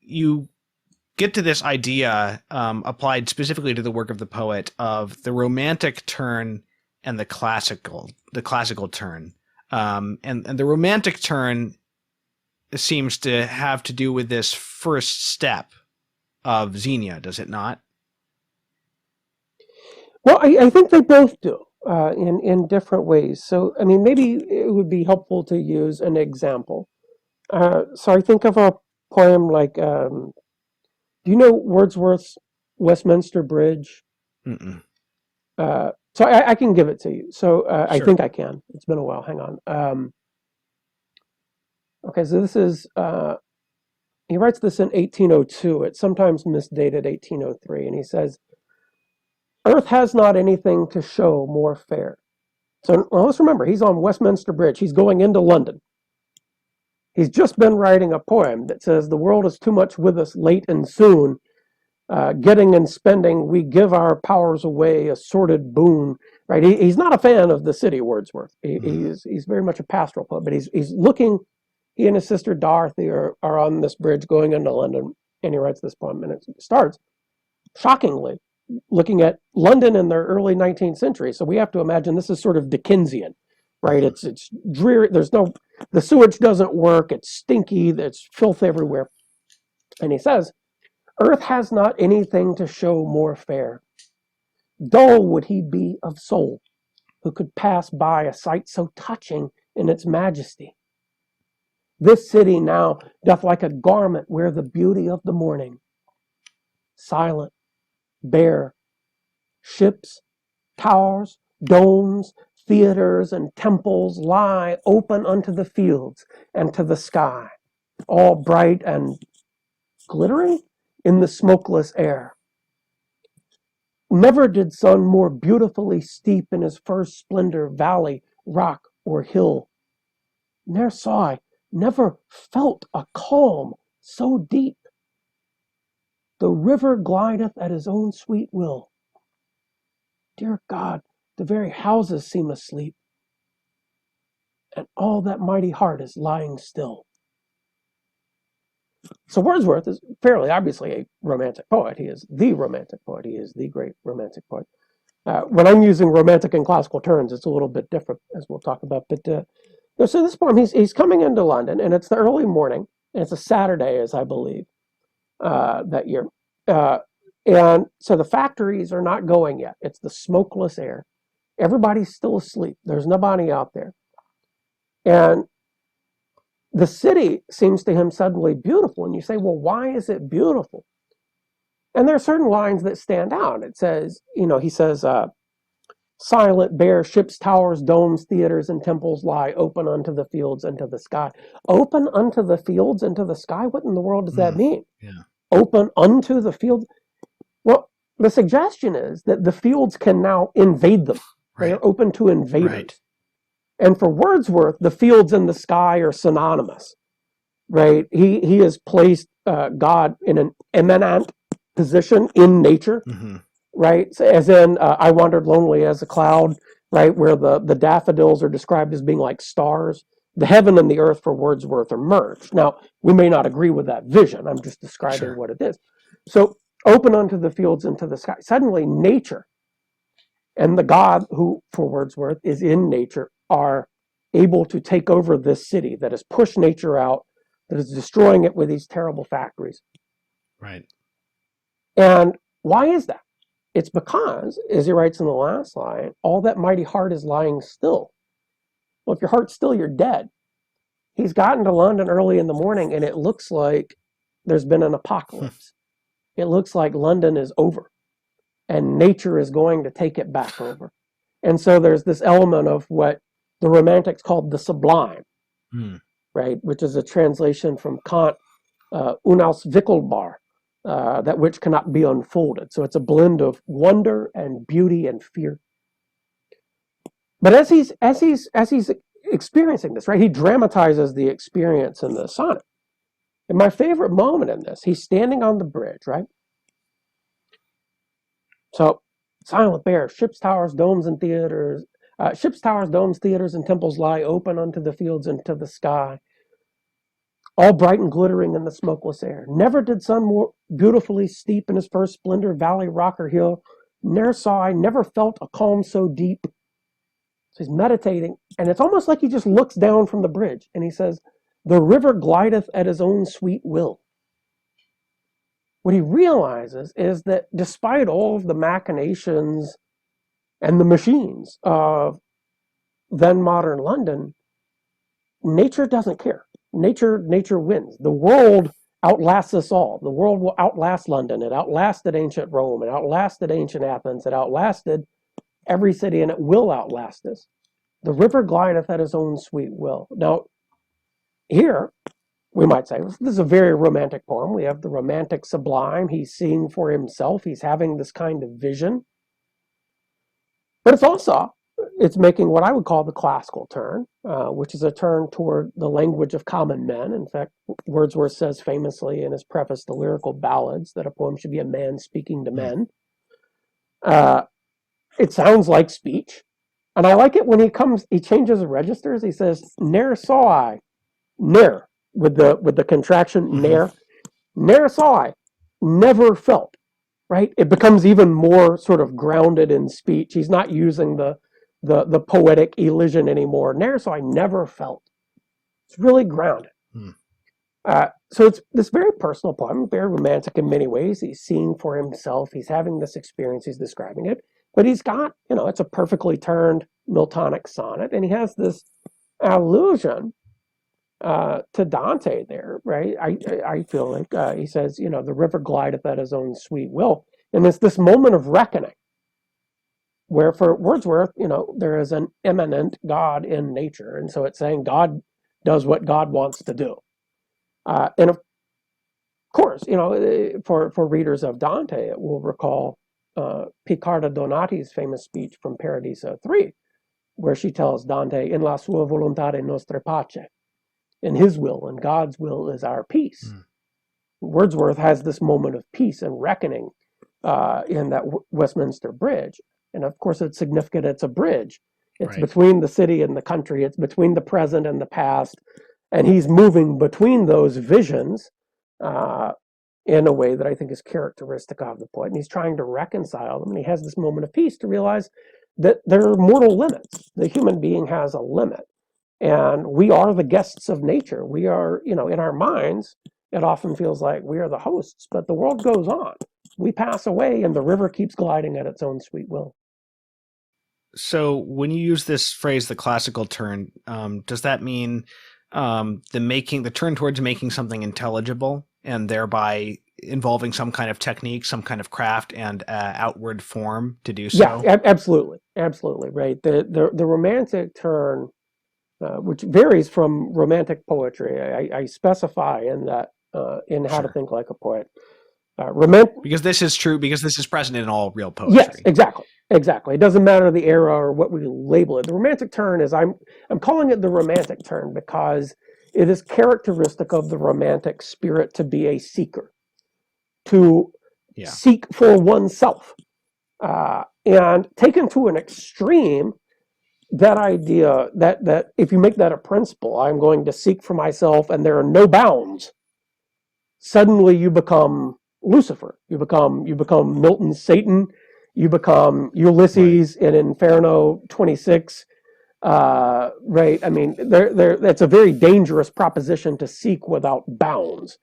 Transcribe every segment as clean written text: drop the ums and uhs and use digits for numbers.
you get to this idea applied specifically to the work of the poet of the romantic turn and the classical turn. And the romantic turn seems to have to do with this first step of Xenia, does it not? Well, I think they both do in different ways. So, I mean, maybe it would be helpful to use an example. So I think of a poem like, do you know Wordsworth's Westminster Bridge? Mm-mm. So I can give it to you. So I Sure. think I can. It's been a while. Hang on. Okay, so this is, he writes this in 1802. It's sometimes misdated 1803. And he says, Earth has not anything to show more fair. So well, let's remember, he's on Westminster Bridge. He's going into London. He's just been writing a poem that says, the world is too much with us late and soon. Getting and spending, we give our powers away, a sordid boon. Right? He's not a fan of the city, Wordsworth. He's very much a pastoral poet, but he's looking. He and his sister Dorothy are on this bridge going into London, and he writes this poem, and it starts shockingly looking at London in the early 19th century. So we have to imagine this is sort of Dickensian, right? Mm-hmm. It's dreary. The sewage doesn't work. It's stinky. There's filth everywhere. And he says, Earth has not anything to show more fair. Dull would he be of soul who could pass by a sight so touching in its majesty. This city now doth like a garment wear the beauty of the morning. Silent, bare, ships, towers, domes, theaters, and temples lie open unto the fields and to the sky, all bright and glittering in the smokeless air. Never did sun more beautifully steep in his first splendor valley, rock, or hill. Ne'er saw I, never felt a calm so deep. The river glideth at his own sweet will. Dear God, the very houses seem asleep, and all that mighty heart is lying still. So Wordsworth is fairly obviously a romantic poet. He is the romantic poet. He is the great romantic poet. When I'm using romantic in classical terms, it's a little bit different, as we'll talk about. But so this poem, he's coming into London, and it's the early morning, and it's a Saturday, as I believe, that year. And so the factories are not going yet. It's the smokeless air. Everybody's still asleep. There's nobody out there. And the city seems to him suddenly beautiful. And you say, well, why is it beautiful? And there are certain lines that stand out. It says, he says, silent, bare ships, towers, domes, theaters, and temples lie open unto the fields and to the sky. Open unto the fields and to the sky? What in the world does that mean? Yeah. Open unto the fields? Well, the suggestion is that the fields can now invade them. Right. They are open to invaders. Right. And for Wordsworth, the fields and the sky are synonymous, right? He has placed God in an eminent position in nature, right? So as in, I wandered lonely as a cloud, right? Where the daffodils are described as being like stars. The heaven and the earth for Wordsworth are merged. Now, we may not agree with that vision. I'm just describing what it is. So open unto the fields and to the sky. Suddenly, nature and the God who, for Wordsworth, is in nature are able to take over this city that has pushed nature out, that is destroying it with these terrible factories. Right. And why is that? It's because, as he writes in the last line, all that mighty heart is lying still. Well, if your heart's still, you're dead. He's gotten to London early in the morning, and it looks like there's been an apocalypse. It looks like London is over, and nature is going to take it back over. And so there's this element of what the Romantics called the sublime, right? Which is a translation from Kant, unauswickelbar, that which cannot be unfolded. So it's a blend of wonder and beauty and fear. But as he's experiencing this, right, he dramatizes the experience in the sonnet. And my favorite moment in this, he's standing on the bridge, right? So silent, bare, ships, towers, domes, and theaters. Ships, towers, domes, theaters, and temples lie open unto the fields and to the sky. all bright and glittering in the smokeless air. Never did sun more beautifully steep in his first splendor valley, rock, or hill. Ne'er saw I, never felt a calm so deep. So he's meditating, and it's almost like he just looks down from the bridge, and he says, the river glideth at his own sweet will. What he realizes is that despite all of the machinations and the machines of then modern London, nature doesn't care. Nature wins. The world outlasts us all. The world will outlast London. It outlasted ancient Rome. It outlasted ancient Athens. It outlasted every city, and it will outlast us. The river glideth at his own sweet will. Now, here, we might say, this is a very romantic poem. We have the romantic sublime. He's seeing for himself. He's having this kind of vision. But it's making what I would call the classical turn, which is a turn toward the language of common men. In fact, Wordsworth says famously in his preface to Lyrical Ballads that a poem should be a man speaking to men. It sounds like speech. And I like it when he changes the registers. He says, ne'er saw I, ne'er, with the contraction, ne'er saw I, never felt, right? It becomes even more sort of grounded in speech. He's not using the poetic elision anymore. Ne'er saw I, never felt. It's really grounded. So it's this very personal poem, very romantic in many ways. He's seeing for himself. He's having this experience. He's describing it. But he's got, it's a perfectly turned Miltonic sonnet. And he has this allusion to Dante there, right? I feel like he says, the river glideth at his own sweet will. And it's this moment of reckoning where for Wordsworth, there is an immanent God in nature. And so it's saying God does what God wants to do. And of course, for readers of Dante, it will recall Piccarda Donati's famous speech from Paradiso 3, where she tells Dante, in la sua volontà nostra pace, in his will and God's will is our peace. Wordsworth has this moment of peace and reckoning in that Westminster Bridge. And of course, it's significant. It's a bridge. It's between the city and the country. It's between the present and the past. And he's moving between those visions in a way that I think is characteristic of the poet. And he's trying to reconcile them. And he has this moment of peace to realize that there are mortal limits. The human being has a limit. And we are the guests of nature. We are, in our minds, it often feels like we are the hosts, but the world goes on. We pass away and the river keeps gliding at its own sweet will. So when you use this phrase, the classical turn, does that mean the turn towards making something intelligible and thereby involving some kind of technique, some kind of craft and outward form to do so? Yeah, absolutely. Absolutely, right. The romantic turn, which varies from romantic poetry, I specify in that, in How to Think Like a Poet. Because this is true, because this is present in all real poetry. Yes, exactly. It doesn't matter the era or what we label it. The romantic turn is, I'm calling it the romantic turn because it is characteristic of the romantic spirit to be a seeker, to seek for oneself. And taken to an extreme, that idea that if you make that a principle, I'm going to seek for myself and there are no bounds, suddenly you become Lucifer. You become Milton's Satan. You become Ulysses in Inferno 26. Right? I mean, that's a very dangerous proposition to seek without bounds.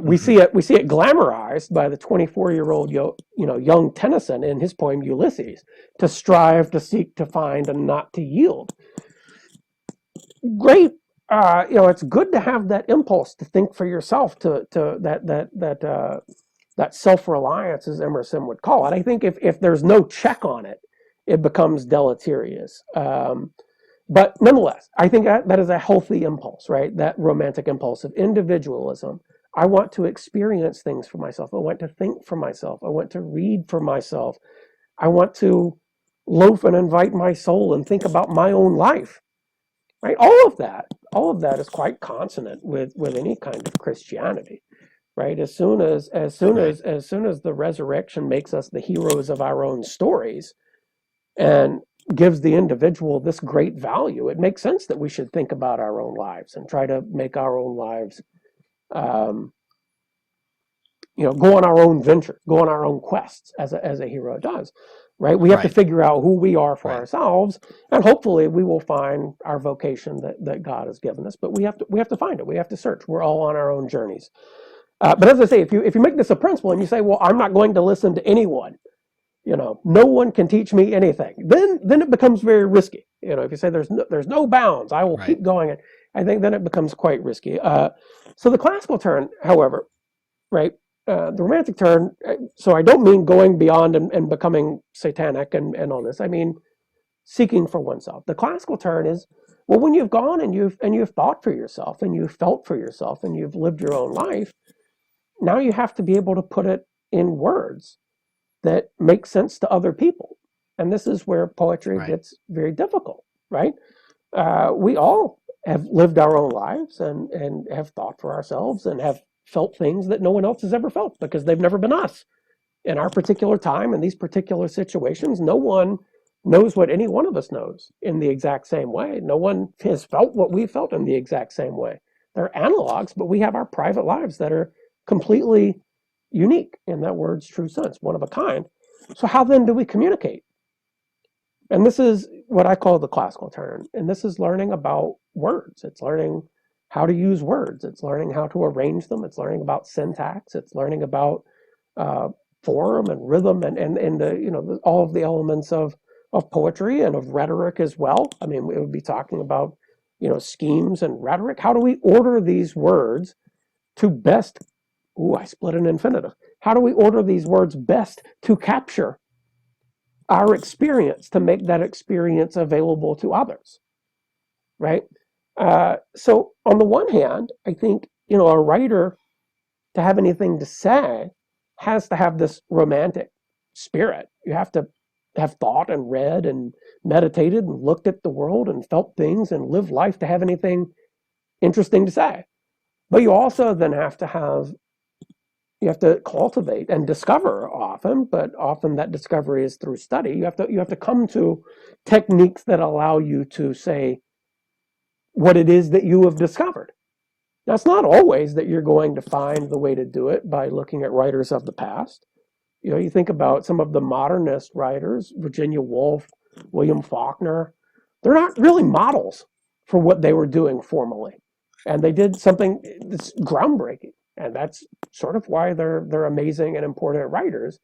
We see it glamorized by the 24-year-old young Tennyson in his poem Ulysses, to strive, to seek, to find, and not to yield. Great. It's good to have that impulse to think for yourself, to that self-reliance, as Emerson would call it. I think if there's no check on it, it becomes deleterious. But nonetheless, I think that is a healthy impulse, right? That romantic impulse of individualism. I want to experience things for myself. I want to think for myself. I want to read for myself. I want to loaf and invite my soul and think about my own life. Right? All of that is quite consonant with any kind of Christianity. Right? As soon as the resurrection makes us the heroes of our own stories, and gives the individual this great value, it makes sense that we should think about our own lives and try to make our own lives, um, go on our own venture, go on our own quests as a hero does, right? We have to Right. figure out who we are for Right. ourselves, and hopefully we will find our vocation that God has given us. But we have to find it. We have to search. We're all on our own journeys. But as I say, if you make this a principle and you say, well, I'm not going to listen to anyone, no one can teach me anything, then it becomes very risky. If you say there's no bounds, I will Right. keep going. I think then it becomes quite risky. So the classical turn, however, right, the romantic turn. So I don't mean going beyond and becoming satanic and all this. I mean seeking for oneself. The classical turn is, well, when you've gone and you've thought for yourself and you've felt for yourself and you've lived your own life. Now you have to be able to put it in words that make sense to other people. And this is where poetry Right. gets very difficult, right? We all have lived our own lives and have thought for ourselves and have felt things that no one else has ever felt because they've never been us. In our particular time, in these particular situations, no one knows what any one of us knows in the exact same way. No one has felt what we felt in the exact same way. They're analogs, but we have our private lives that are completely unique in that word's true sense, one of a kind. So how then do we communicate? And this is what I call the classical turn. And this is learning about words. It's learning how to use words. It's learning how to arrange them. It's learning about syntax. It's learning about form and rhythm and the, all of the elements of poetry and of rhetoric as well. I mean, we would be talking about, schemes and rhetoric. How do we order these words to best, I split an infinitive. How do we order these words best to capture our experience, to make that experience available to others, right? So on the one hand, I think, a writer, to have anything to say, has to have this romantic spirit. You have to have thought and read and meditated and looked at the world and felt things and lived life to have anything interesting to say. But you also then have to cultivate and discover often, but often that discovery is through study. You have to come to techniques that allow you to say what it is that you have discovered. Now, it's not always that you're going to find the way to do it by looking at writers of the past. You think about some of the modernist writers, Virginia Woolf, William Faulkner. They're not really models for what they were doing formally, and they did something that's groundbreaking, and that's sort of why they're amazing and important writers.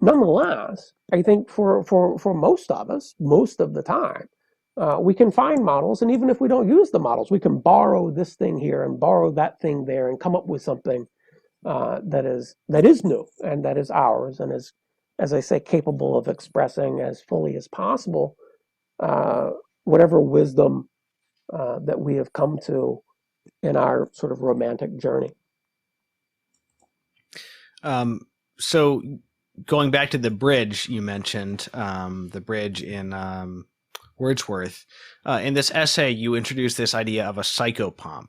Nonetheless, I think for most of us, most of the time, we can find models, and even if we don't use the models, we can borrow this thing here and borrow that thing there, and come up with something that is new and that is ours, and is, as I say, capable of expressing as fully as possible whatever wisdom that we have come to in our sort of romantic journey. So going back to the bridge you mentioned, the bridge in Wordsworth, in this essay, you introduce this idea of a psychopomp,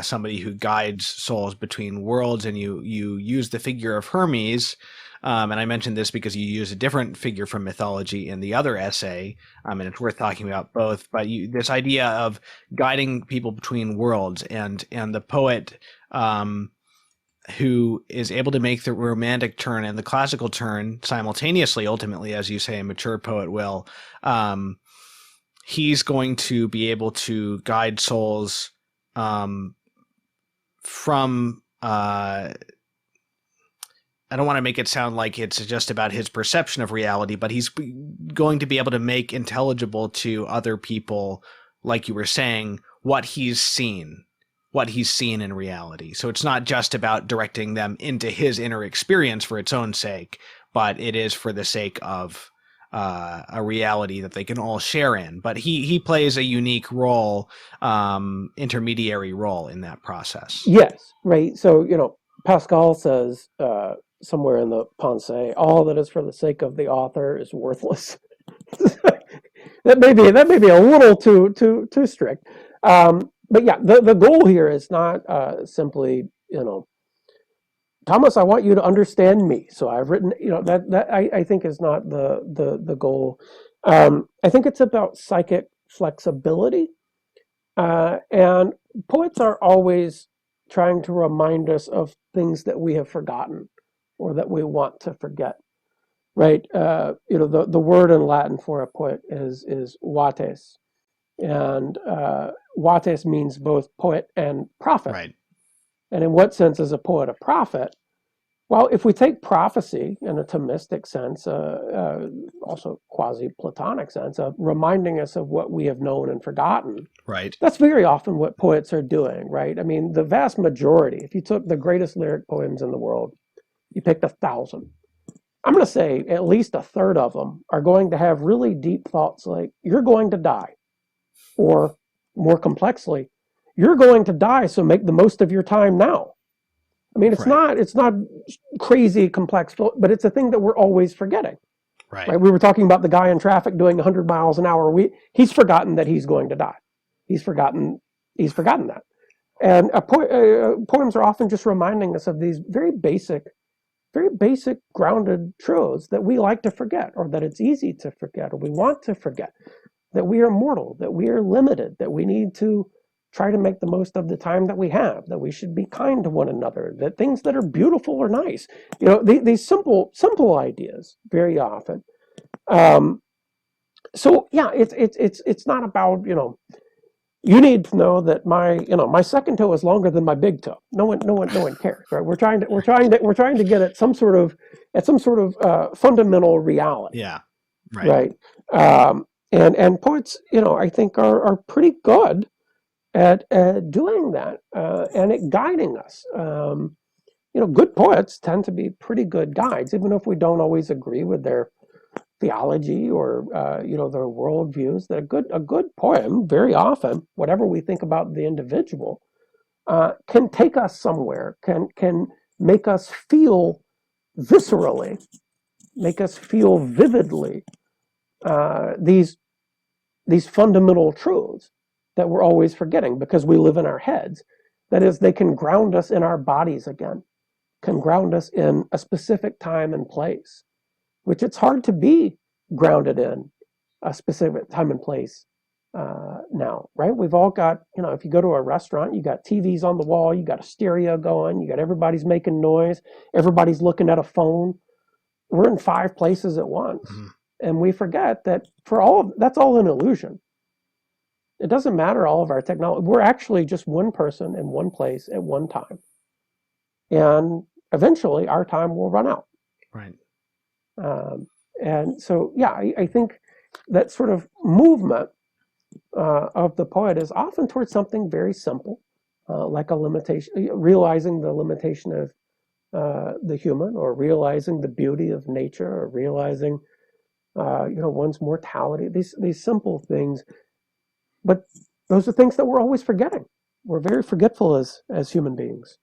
somebody who guides souls between worlds, and you use the figure of Hermes. And I mentioned this because you use a different figure from mythology in the other essay, and it's worth talking about both. But this idea of guiding people between worlds, and the poet who is able to make the romantic turn and the classical turn simultaneously, ultimately, as you say, a mature poet will. He's going to be able to guide souls from I don't want to make it sound like it's just about his perception of reality, but he's going to be able to make intelligible to other people, like you were saying, what he's seen in reality. So it's not just about directing them into his inner experience for its own sake, but it is for the sake of a reality that they can all share in. But he plays a unique role, intermediary role in that process. Yes, right. So, Pascal says somewhere in the Pensée, all that is for the sake of the author is worthless. that may be a little too strict. But yeah, the goal here is not simply, Thomas, I want you to understand me. So I've written, that I think is not the goal. I think it's about psychic flexibility. And poets are always trying to remind us of things that we have forgotten or that we want to forget, right? The word in Latin for a poet is vates, and vates means both poet and prophet. Right. And in what sense is a poet a prophet? Well, if we take prophecy in a Thomistic sense, also quasi-Platonic sense, of reminding us of what we have known and forgotten, Right. that's very often what poets are doing, right? I mean, the vast majority, if you took the greatest lyric poems in the world, you picked 1,000, I'm going to say at least a third of them are going to have really deep thoughts like, you're going to die. Or more complexly, you're going to die, so make the most of your time now. I mean, it's not crazy complex, but it's a thing that we're always forgetting. Right. We were talking about the guy in traffic doing 100 miles an hour. He's forgotten that he's going to die. He's forgotten that. And poems are often just reminding us of these very basic grounded truths that we like to forget, or that it's easy to forget, or we want to forget. That we are mortal, that we are limited, that we need to try to make the most of the time that we have, that we should be kind to one another, that things that are beautiful are nice. These simple ideas very often. So yeah, it's not about, you need to know that my second toe is longer than my big toe. No one cares, right? We're trying to get at some sort of fundamental reality. Yeah. Right. And poets, I think are pretty good at doing that and at guiding us. Good poets tend to be pretty good guides, even if we don't always agree with their theology or their worldviews. That a good poem, very often, whatever we think about the individual, can take us somewhere, can make us feel viscerally, make us feel vividly these fundamental truths that we're always forgetting because we live in our heads. That is, they can ground us in our bodies again, can ground us in a specific time and place, which it's hard to be grounded in a specific time and place now, right? We've all got, if you go to a restaurant, you got TVs on the wall, you got a stereo going, you got everybody's making noise, everybody's looking at a phone. We're in 5 places at once. Mm-hmm. And we forget that that's all an illusion. It doesn't matter all of our technology. We're actually just one person in one place at one time. And eventually our time will run out. Right. And so, yeah, I think that sort of movement of the poet is often towards something very simple, like a limitation, realizing the limitation of the human, or realizing the beauty of nature, or realizing one's mortality, these simple things. But those are things that we're always forgetting. We're very forgetful as human beings.